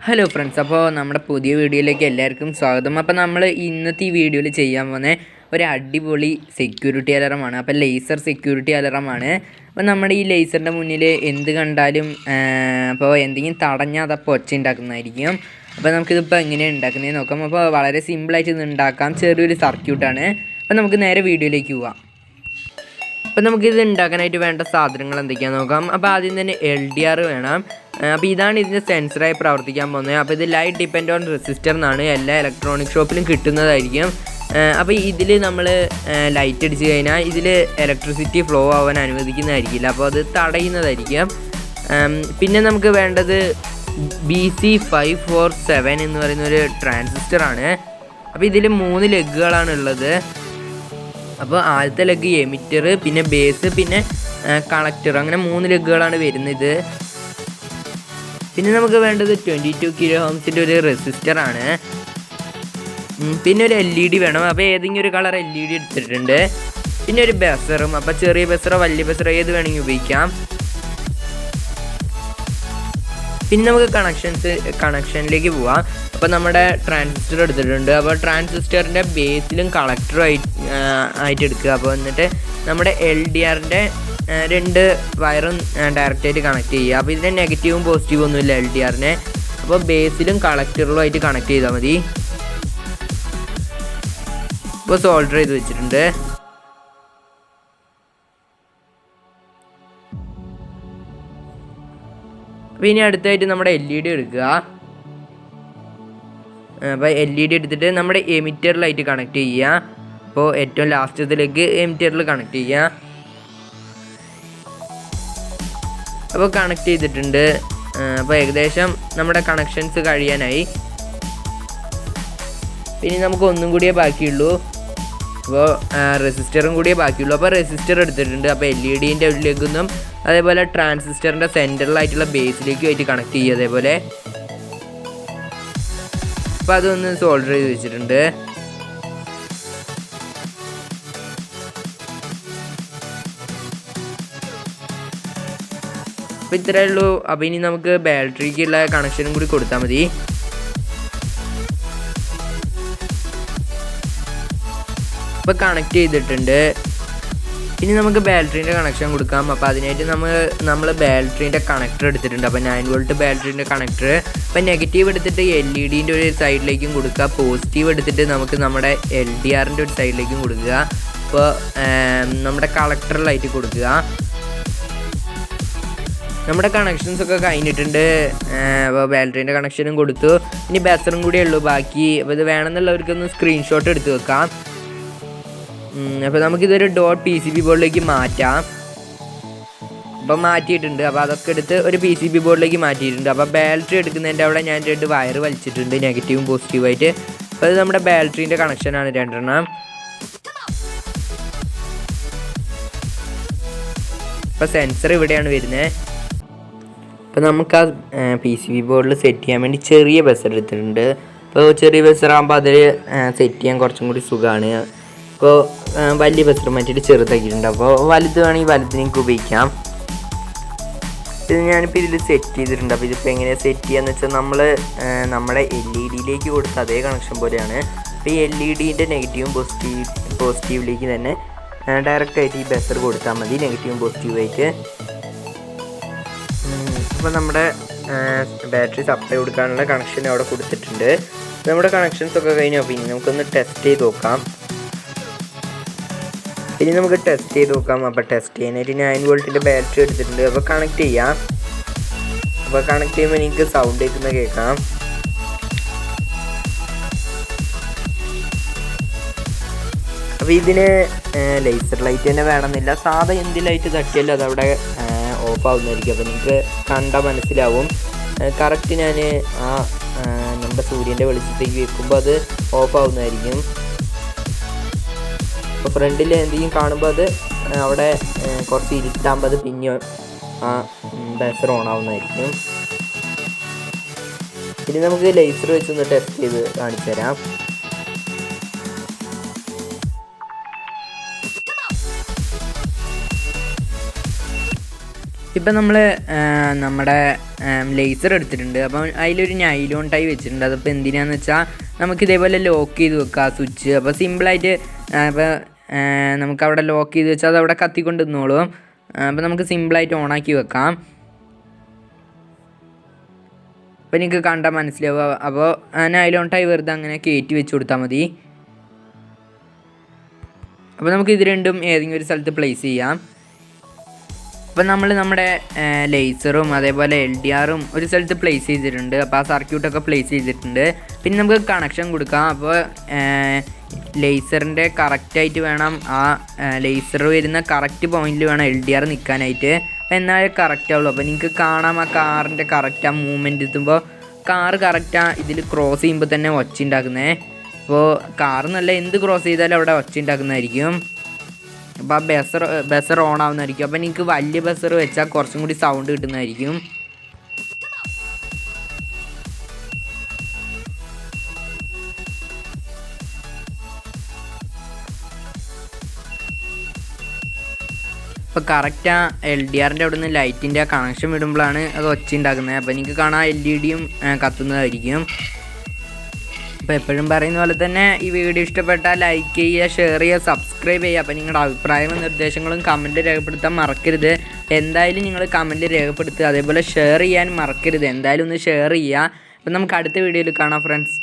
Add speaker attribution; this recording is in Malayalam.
Speaker 1: ഹലോ ഫ്രണ്ട്സ്, അപ്പോൾ നമ്മുടെ പുതിയ വീഡിയോയിലേക്ക് എല്ലാവർക്കും സ്വാഗതം. അപ്പോൾ നമ്മൾ ഇന്നത്തെ ഈ വീഡിയോയിൽ ചെയ്യാൻ പോകുന്ന ഒരു അടിപൊളി സെക്യൂരിറ്റി അലാറമാണ്. അപ്പോൾ ലേസർ സെക്യൂരിറ്റി അലാറമാണ്. അപ്പോൾ നമ്മുടെ ഈ ലേസറിൻ്റെ മുന്നിൽ എന്ത് കണ്ടാലും അപ്പോൾ എന്തെങ്കിലും തടഞ്ഞാൽ അതപ്പോൾ ഒച്ച ഉണ്ടാക്കുന്നതായിരിക്കും. അപ്പോൾ നമുക്കിതിപ്പോൾ എങ്ങനെയാണ് ഉണ്ടാക്കുന്നതെന്ന് നോക്കാം. അപ്പോൾ വളരെ സിമ്പിളായിട്ട് ഇത് ഉണ്ടാക്കാം. ചെറിയൊരു സർക്യൂട്ടാണ്. അപ്പോൾ നമുക്ക് നേരെ വീഡിയോയിലേക്ക് പോവാം. അപ്പോൾ നമുക്കിത് ഉണ്ടാക്കാനായിട്ട് വേണ്ട സാധനങ്ങൾ എന്തൊക്കെയാണെന്ന് നോക്കാം. അപ്പോൾ ആദ്യം തന്നെ LDR വേണം. അപ്പോൾ ഇതാണ് ഇതിൻ്റെ സെൻസറായി പ്രവർത്തിക്കാൻ പോകുന്നത്. അപ്പോൾ ഇത് ലൈറ്റ് ഡിപ്പെൻഡ് ഓൺ റെസിസ്റ്റർ എന്നാണ് എല്ലാ ഇലക്ട്രോണിക് ഷോപ്പിലും കിട്ടുന്നതായിരിക്കും. അപ്പോൾ ഇതിൽ നമ്മൾ ലൈറ്റ് അടിച്ച് കഴിഞ്ഞാൽ ഇതിൽ ഇലക്ട്രിസിറ്റി ഫ്ലോ ആവാൻ അനുവദിക്കുന്നതായിരിക്കില്ല, അപ്പോൾ അത് തടയുന്നതായിരിക്കും. പിന്നെ നമുക്ക് വേണ്ടത് BC547 എന്ന് പറയുന്ന ഒരു ട്രാൻസിസ്റ്ററാണ്. അപ്പോൾ ഇതിൽ 3 ലെഗുകളാണ് ഉള്ളത്. അപ്പോൾ ആദ്യത്തെ ലെഗ് എമിറ്റർ, പിന്നെ ബേസ്, പിന്നെ കണക്ടർ, അങ്ങനെ 3 ലെഗുകളാണ് വരുന്നത്. പിന്നെ നമുക്ക് വേണ്ടത് 22 കിലോ ഓംസിൻ്റെ ഒരു റെസിസ്റ്ററാണ്. പിന്നെ ഒരു LED വേണം. അപ്പോൾ ഏതെങ്കിലും ഒരു കളർ LED എടുത്തിട്ടുണ്ട്. പിന്നെ ഒരു ബസറും. അപ്പോൾ ചെറിയ ബസറോ വലിയ ബസറോ ഏത് വേണമെങ്കിൽ ഉപയോഗിക്കാം. പിന്നെ നമുക്ക് കണക്ഷനിലേക്ക് പോവാം. അപ്പോൾ നമ്മുടെ ട്രാൻസിസ്റ്റർ എടുത്തിട്ടുണ്ട്. അപ്പോൾ ട്രാൻസിസ്റ്ററിൻ്റെ ബേസിലും കളക്ടറും ആയിട്ട് എടുക്കുക. അപ്പോൾ എന്നിട്ട് നമ്മുടെ LDRൻ്റെ 2 വയറും ഡയറക്റ്റായിട്ട് കണക്ട് ചെയ്യുക. അപ്പോൾ ഇതിൻ്റെ നെഗറ്റീവും പോസിറ്റീവും ഒന്നുമില്ല LDRനെ. അപ്പോൾ ബേസിലും കളക്ടറിലുമായിട്ട് കണക്ട് ചെയ്താൽ മതി. ഇപ്പോൾ സോൾഡർ ചെയ്ത് വെച്ചിട്ടുണ്ട്. അപ്പോൾ ഇനി അടുത്തായിട്ട് നമ്മുടെ LED എടുക്കുക. അപ്പോൾ LED എടുത്തിട്ട് നമ്മുടെ എമിറ്ററിലായിട്ട് കണക്ട് ചെയ്യുക. അപ്പോൾ ഏറ്റവും ലാസ്റ്റത്തിലേക്ക് എമിറ്ററിൽ കണക്ട് ചെയ്യുക. അപ്പോൾ കണക്ട് ചെയ്തിട്ടുണ്ട്. അപ്പോൾ ഏകദേശം നമ്മുടെ കണക്ഷൻസ് കഴിയാനായി. പിന്നെ നമുക്ക് ഒന്നും കൂടിയേ ബാക്കിയുള്ളൂ. അപ്പോൾ റെസിസ്റ്ററും കൂടിയേ ബാക്കിയുള്ളൂ. അപ്പോൾ റെസിസ്റ്റർ എടുത്തിട്ടുണ്ട്. അപ്പോൾ LEDൻ്റെ ഒരു ലെഗൊന്നും അതേപോലെ ട്രാൻസിസ്റ്ററിൻ്റെ സെൻറ്ററിലായിട്ടുള്ള ബേസിലേക്കും ആയിട്ട് കണക്ട് ചെയ്യുക. അതേപോലെ അപ്പോൾ അതൊന്ന് സോൾഡർ ചെയ്ത് വെച്ചിട്ടുണ്ട്. അപ്പോൾ ഇത്രയേ ഉള്ളൂ. അപ്പോൾ ഇനി നമുക്ക് ബാറ്ററിക്കുള്ള കണക്ഷനും കൂടി കൊടുത്താൽ മതി. ഇപ്പോൾ കണക്ട് ചെയ്തിട്ടുണ്ട്. ഇനി നമുക്ക് ബാറ്ററീൻ്റെ കണക്ഷൻ കൊടുക്കാം. അപ്പോൾ അതിനായിട്ട് നമ്മൾ ബാറ്ററീൻ്റെ കണക്ടർ എടുത്തിട്ടുണ്ട്. അപ്പോൾ 9 വോൾട്ട് ബാറ്ററീൻ്റെ കണക്ടർ. അപ്പോൾ നെഗറ്റീവ് എടുത്തിട്ട് LEDൻ്റെ ഒരു സൈഡിലേക്കും കൊടുക്കുക. പോസിറ്റീവ് എടുത്തിട്ട് നമുക്ക് നമ്മുടെ LDRൻ്റെ ഒരു സൈഡിലേക്കും കൊടുക്കുക. അപ്പോൾ നമ്മുടെ കളക്ടറിലായിട്ട് കൊടുക്കുക. നമ്മുടെ കണക്ഷൻസൊക്കെ കഴിഞ്ഞിട്ടുണ്ട്. അപ്പോൾ ബാറ്ററീൻ്റെ കണക്ഷനും കൊടുത്തു. ഇനി ബസറും കൂടിയേ ഉള്ളൂ ബാക്കി. അപ്പോൾ ഇത് വേണമെന്നുള്ളവർക്കൊന്ന് സ്ക്രീൻഷോട്ട് എടുത്ത് വെക്കാം. അപ്പോൾ നമുക്കിതൊരു .PCB ബോർഡിലേക്ക് മാറ്റാം. അപ്പോൾ മാറ്റിയിട്ടുണ്ട്. അപ്പോൾ അതൊക്കെ എടുത്ത് ഒരു PCB ബോർഡിലേക്ക് മാറ്റിയിട്ടുണ്ട്. അപ്പോൾ ബാറ്ററി എടുക്കുന്നതിൻ്റെ അവിടെ ഞാൻ 2 വയർ വലിച്ചിട്ടുണ്ട്, നെഗറ്റീവും പോസിറ്റീവായിട്ട്. അപ്പോൾ അത് നമ്മുടെ ബാറ്ററീൻ്റെ കണക്ഷനാണ് 2 അപ്പോൾ സെൻസർ ഇവിടെയാണ് വരുന്നത്. അപ്പോൾ നമുക്ക് ആ PCB ബോർഡിൽ സെറ്റ് ചെയ്യാൻ വേണ്ടി ചെറിയ ബസർ എടുത്തിട്ടുണ്ട്. അപ്പോൾ ചെറിയ ബസറാകുമ്പോൾ അതിൽ സെറ്റ് ചെയ്യാൻ കുറച്ചും കൂടി സുഖമാണ്. അപ്പോൾ വലിയ ബസർ മാറ്റിയിട്ട് ചെറുതാക്കിയിട്ടുണ്ട്. അപ്പോൾ വലുത് വേണമെങ്കിൽ വലുതിനേക്ക് ഉപയോഗിക്കാം. ഇത് ഞാനിപ്പോൾ ഇതിൽ സെറ്റ് ചെയ്തിട്ടുണ്ട്. അപ്പോൾ ഇതിപ്പോൾ എങ്ങനെയാണ് സെറ്റ് ചെയ്യാന്ന് വെച്ചാൽ നമ്മുടെ LEDയിലേക്ക് കൊടുത്ത അതേ കണക്ഷൻ പോലെയാണ്. അപ്പോൾ ഈ LEDൻ്റെ നെഗറ്റീവും പോസിറ്റീവിലേക്ക് തന്നെ ഡയറക്റ്റായിട്ട് ഈ ബസർ കൊടുത്താൽ മതി, നെഗറ്റീവും പോസിറ്റീവായിട്ട്. അപ്പോൾ നമ്മുടെ ബാറ്ററി സപ്ലൈ കൊടുക്കാനുള്ള കണക്ഷൻ അവിടെ കൊടുത്തിട്ടുണ്ട്. നമ്മുടെ കണക്ഷൻസൊക്കെ കഴിഞ്ഞാൽ പിന്നെ നമുക്കൊന്ന് ടെസ്റ്റ് ചെയ്ത് നോക്കാം. അപ്പോൾ ടെസ്റ്റ് ചെയ്യാനായിട്ട് 9 വോൾട്ടിൻ്റെ ബാറ്ററി എടുത്തിട്ടുണ്ട്. അപ്പോൾ കണക്ട് ചെയ്യാം. അപ്പോൾ കണക്ട് ചെയ്യുമ്പോൾ എനിക്ക് സൗണ്ട് കേൾക്കാം. അപ്പോൾ ഇതിന് ലേസർ ലൈറ്റ് തന്നെ വേണമെന്നില്ല, സാധാ എന്ത് ലൈറ്റ് തട്ടിയാലും അതവിടെ ഓഫ് ആവുന്നതായിരിക്കും. അപ്പോൾ നിങ്ങൾക്ക് കണ്ടാൽ മനസ്സിലാവും. കറക്റ്റ് ഞാൻ നമ്മുടെ സൂര്യൻ്റെ വെളിച്ചത്തേക്ക് വെക്കുമ്പോൾ അത് ഓഫ് ആവുന്നതായിരിക്കും. അപ്പോൾ ഫ്രണ്ടിൽ എന്തെങ്കിലും കാണുമ്പോൾ അത് അവിടെ കുറച്ച് ഇരുട്ടാകുമ്പോൾ അത് പിന്നെ ബസർ ഓൺ ആവുന്നതായിരിക്കും. ഇനി നമുക്ക് ലേസർ വെച്ചൊന്ന് ടെസ്റ്റ് ചെയ്ത് കാണിച്ചു തരാം. ഇപ്പം നമ്മൾ നമ്മുടെ ലേസർ എടുത്തിട്ടുണ്ട്. അപ്പം അതിലൊരു നൈലോൺ ടൈ വെച്ചിട്ടുണ്ട്. അതിപ്പോൾ എന്തിനാണെന്ന് വെച്ചാൽ നമുക്ക് ഇതേപോലെ ലോക്ക് ചെയ്ത് വെക്കാം സ്വിച്ച്. അപ്പോൾ സിമ്പിളായിട്ട് ഇപ്പോൾ നമുക്കവിടെ ലോക്ക് ചെയ്ത് വെച്ചാൽ അതവിടെ കത്തിക്കൊണ്ട് നിന്നോളും. അപ്പോൾ നമുക്ക് സിമ്പിളായിട്ട് ഓണാക്കി വെക്കാം. അപ്പോൾ എനിക്ക് കണ്ടാൽ മനസ്സിലാവുക. അപ്പോൾ നൈലോൺ ടൈ വെറുതെ അങ്ങനെ കയറ്റി വെച്ച് കൊടുത്താൽ മതി. അപ്പോൾ നമുക്ക് ഇത് രണ്ടും ഏതെങ്കിലും ഒരു സ്ഥലത്ത് പ്ലേസ് ചെയ്യാം. അപ്പോൾ നമ്മൾ നമ്മുടെ ലേസറും അതേപോലെ LDRും ഒരു സ്ഥലത്ത് പ്ലേസ് ചെയ്തിട്ടുണ്ട്. അപ്പോൾ ആ സർക്യൂട്ടൊക്കെ പ്ലേസ് ചെയ്തിട്ടുണ്ട്. പിന്നെ നമുക്ക് കണക്ഷൻ കൊടുക്കാം. അപ്പോൾ ലേസറിൻ്റെ കറക്റ്റായിട്ട് വേണം, ആ ലേസർ വരുന്ന കറക്റ്റ് പോയിന്റിൽ വേണം LDR നിൽക്കാനായിട്ട്. അപ്പോൾ എന്നാലേ കറക്റ്റ് ആവുള്ളൂ. അപ്പോൾ നിങ്ങൾക്ക് കാണാം ആ കാറിൻ്റെ കറക്റ്റ് ആ മൂവ്മെൻറ്റ് എത്തുമ്പോൾ കാറ് കറക്റ്റാണ് ഇതിൽ ക്രോസ് ചെയ്യുമ്പോൾ തന്നെ ഒച്ച ഉണ്ടാക്കുന്നത്. അപ്പോൾ കാർ എന്നല്ല എന്ത് ക്രോസ് ചെയ്താലും അവിടെ ഒച്ച ഉണ്ടാക്കുന്നതായിരിക്കും. അപ്പോൾ ആ ബസർ ഓൺ ആവുന്നതായിരിക്കും. അപ്പോൾ എനിക്ക് വലിയ ബസർ വെച്ചാൽ കുറച്ചും കൂടി സൗണ്ട് കിട്ടുന്നതായിരിക്കും. അപ്പോൾ കറക്റ്റ് ആ LDRൻ്റെ അവിടെ നിന്ന് ലൈറ്റിൻ്റെ ആ കണക്ഷൻ വിടുമ്പോഴാണ് അത് ഒച്ച ഉണ്ടാക്കുന്നത്. അപ്പോൾ എനിക്ക് കാണാം LED-യും കത്തുന്നതായിരിക്കും. അപ്പോൾ എപ്പോഴും പറയുന്ന പോലെ തന്നെ ഈ വീഡിയോ ഇഷ്ടപ്പെട്ടാൽ ലൈക്ക് ചെയ്യുക, ഷെയർ ചെയ്യുക, സബ്സ്ക്രൈബ് ചെയ്യുക. അപ്പോൾ നിങ്ങളുടെ അഭിപ്രായവും നിർദ്ദേശങ്ങളും കമൻറ്റ് രേഖപ്പെടുത്താൻ മറക്കരുത്. എന്തായാലും നിങ്ങൾ കമൻറ്റ് രേഖപ്പെടുത്തുക. അതേപോലെ ഷെയർ ചെയ്യാൻ മറക്കരുത്. എന്തായാലും ഒന്ന് ഷെയർ ചെയ്യുക. അപ്പോൾ നമുക്ക് അടുത്ത വീഡിയോയിൽ കാണാം ഫ്രണ്ട്സ്.